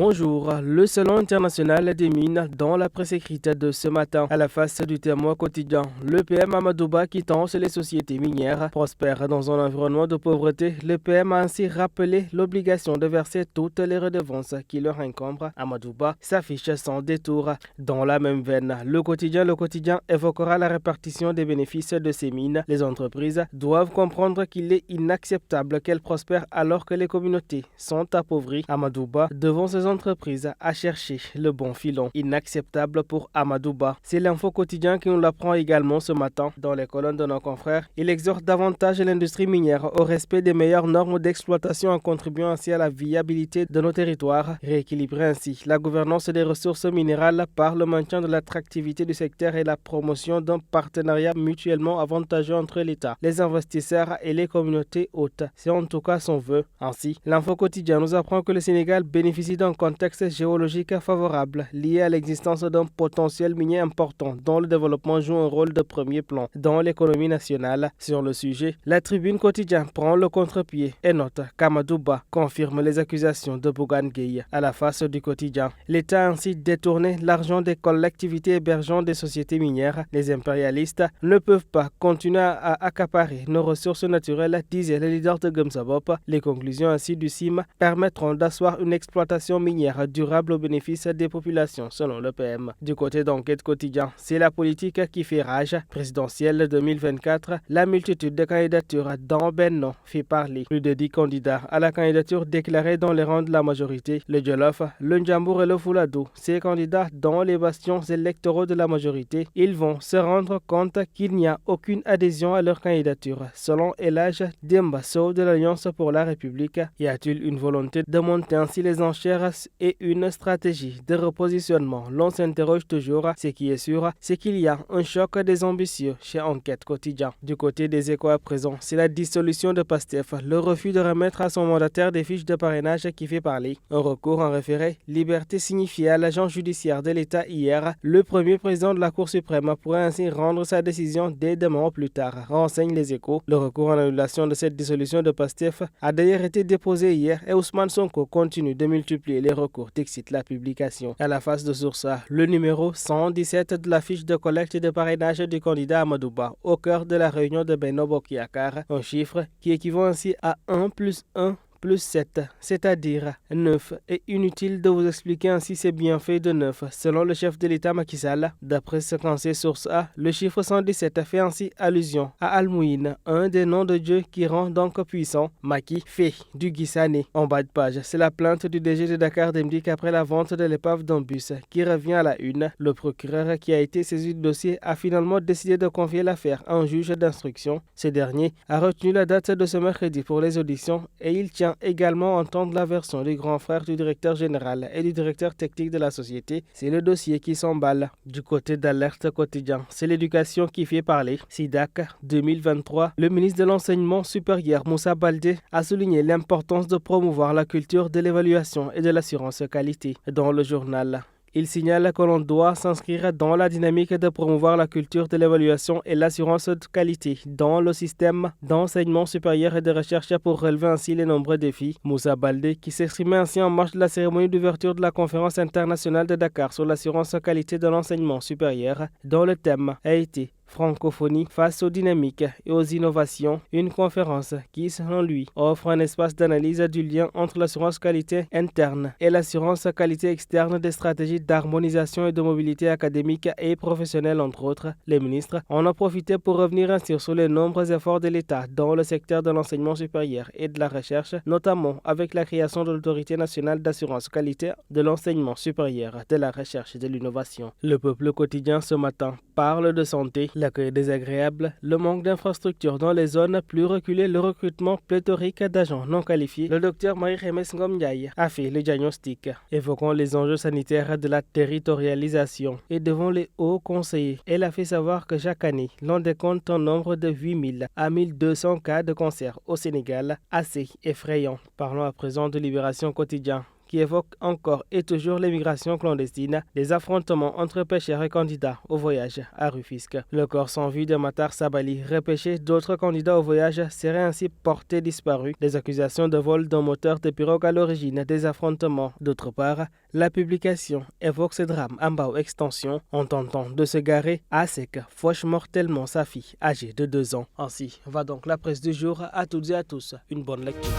Bonjour, le Salon international des mines dans la presse écrite de ce matin. À la face du Témoin quotidien, le PM Amadou Ba qui tance les sociétés minières prospèrent dans un environnement de pauvreté. Le PM a ainsi rappelé l'obligation de verser toutes les redevances qui leur incombent. Amadou Ba s'affiche sans détour. Dans la même veine, le quotidien évoquera la répartition des bénéfices de ces mines. Les entreprises doivent comprendre qu'il est inacceptable qu'elles prospèrent alors que les communautés sont appauvries. Amadou Ba devant ces entreprises à chercher le bon filon. Inacceptable pour Amadou Ba. C'est l'info quotidien qui nous l'apprend également ce matin dans les colonnes de nos confrères. Il exhorte davantage l'industrie minière au respect des meilleures normes d'exploitation en contribuant ainsi à la viabilité de nos territoires. Rééquilibrer ainsi la gouvernance des ressources minérales par le maintien de l'attractivité du secteur et la promotion d'un partenariat mutuellement avantageux entre l'État, les investisseurs et les communautés hôtes. C'est en tout cas son vœu. Ainsi, l'info quotidien nous apprend que le Sénégal bénéficie d'un contexte géologique favorable lié à l'existence d'un potentiel minier important dont le développement joue un rôle de premier plan dans l'économie nationale. Sur le sujet, la Tribune quotidien prend le contre-pied et note qu'Amadou Ba confirme les accusations de Bougane Gueye. À la face du quotidien, l'État a ainsi détourné l'argent des collectivités hébergeant des sociétés minières. Les impérialistes ne peuvent pas continuer à accaparer nos ressources naturelles, disait le leader de Gemsabop. Les conclusions ainsi du CIM permettront d'asseoir une exploitation minière durable au bénéfice des populations, selon le PM. Du côté d'Enquête quotidien, c'est la politique qui fait rage. Présidentielle 2024, la multitude de candidatures dans Benno fait parler. Plus de 10 candidats à la candidature déclarés dans les rangs de la majorité. Le Jolof, le Ndjambour et le Fouladou, ces candidats dans les bastions électoraux de la majorité, ils vont se rendre compte qu'il n'y a aucune adhésion à leur candidature. Selon Elhadj Demba Sow de l'Alliance pour la République, y a-t-il une volonté de monter ainsi les enchères et une stratégie de repositionnement? L'on s'interroge toujours. Ce qui est sûr, c'est qu'il y a un choc des ambitieux chez Enquête quotidien. Du côté des Échos à présent, c'est la dissolution de PASTEF, le refus de remettre à son mandataire des fiches de parrainage qui fait parler. Un recours en référé, liberté signifiée à l'agent judiciaire de l'État hier. Le premier président de la Cour suprême pourrait ainsi rendre sa décision dès demain au plus tard, renseignent les Échos. Le recours en annulation de cette dissolution de PASTEF a d'ailleurs été déposé hier et Ousmane Sonko continue de multiplier les recours, t'excite la publication. À la face de Source A, le numéro 117 de la fiche de collecte de parrainage du candidat Amadou Ba au cœur de la réunion de Benno Bokk Yakaar, un chiffre qui équivaut ainsi à 1 plus 1 plus 7, c'est-à-dire 9. Et inutile de vous expliquer ainsi ces bienfaits de 9. Selon le chef de l'État Macky Sall, d'après ce qu'en sait Source A, le chiffre 117 fait ainsi allusion à Al-Mouïn, un des noms de Dieu qui rend donc puissant. Macky fait du Guissané. En bas de page, c'est la plainte du DG de Dakar Demdik après la vente de l'épave d'un bus qui revient à la une. Le procureur qui a été saisi du dossier a finalement décidé de confier l'affaire à un juge d'instruction. Ce dernier a retenu la date de ce mercredi pour les auditions et il tient également entendre la version du grand frère du directeur général et du directeur technique de la société. C'est le dossier qui s'emballe. Du côté d'Alerte quotidien, c'est l'éducation qui fait parler. SIDAC 2023, le ministre de l'Enseignement supérieur Moussa Baldé a souligné l'importance de promouvoir la culture de l'évaluation et de l'assurance qualité. Dans le journal, il signale que l'on doit s'inscrire dans la dynamique de promouvoir la culture de l'évaluation et l'assurance de qualité dans le système d'enseignement supérieur et de recherche pour relever ainsi les nombreux défis. Moussa Baldé, qui s'exprimait ainsi en marge de la cérémonie d'ouverture de la conférence internationale de Dakar sur l'assurance qualité de l'enseignement supérieur, dont le thème a été Francophonie face aux dynamiques et aux innovations, une conférence qui, selon lui, offre un espace d'analyse du lien entre l'assurance qualité interne et l'assurance qualité externe des stratégies d'harmonisation et de mobilité académique et professionnelle, entre autres. Les ministres en ont profité pour revenir ainsi sur les nombreux efforts de l'État dans le secteur de l'enseignement supérieur et de la recherche, notamment avec la création de l'Autorité nationale d'assurance qualité de l'enseignement supérieur, de la recherche et de l'innovation. Le Peuple quotidien ce matin parle de santé, l'accueil désagréable, le manque d'infrastructures dans les zones plus reculées, le recrutement pléthorique d'agents non qualifiés. Le docteur Marie-Khemesse Ngom Ndiaye a fait le diagnostic, évoquant les enjeux sanitaires de la territorialisation. Et devant les hauts conseillers, elle a fait savoir que chaque année, l'on décompte un nombre de 8000 à 1200 cas de cancer au Sénégal, assez effrayant. Parlons à présent de Libération quotidien, qui évoque encore et toujours l'immigration clandestine, des affrontements entre pêcheurs et candidats au voyage à Rufisque. Le corps sans vie de Matar Sabali, repêché d'autres candidats au voyage, serait ainsi porté disparu. Des accusations de vol d'un moteur de pirogue à l'origine des affrontements. D'autre part, la publication évoque ce drame à Mbao Extension en tentant de se garer à sec, fauche mortellement sa fille âgée de 2 ans. Ainsi va donc la presse du jour. À toutes et à tous, une bonne lecture.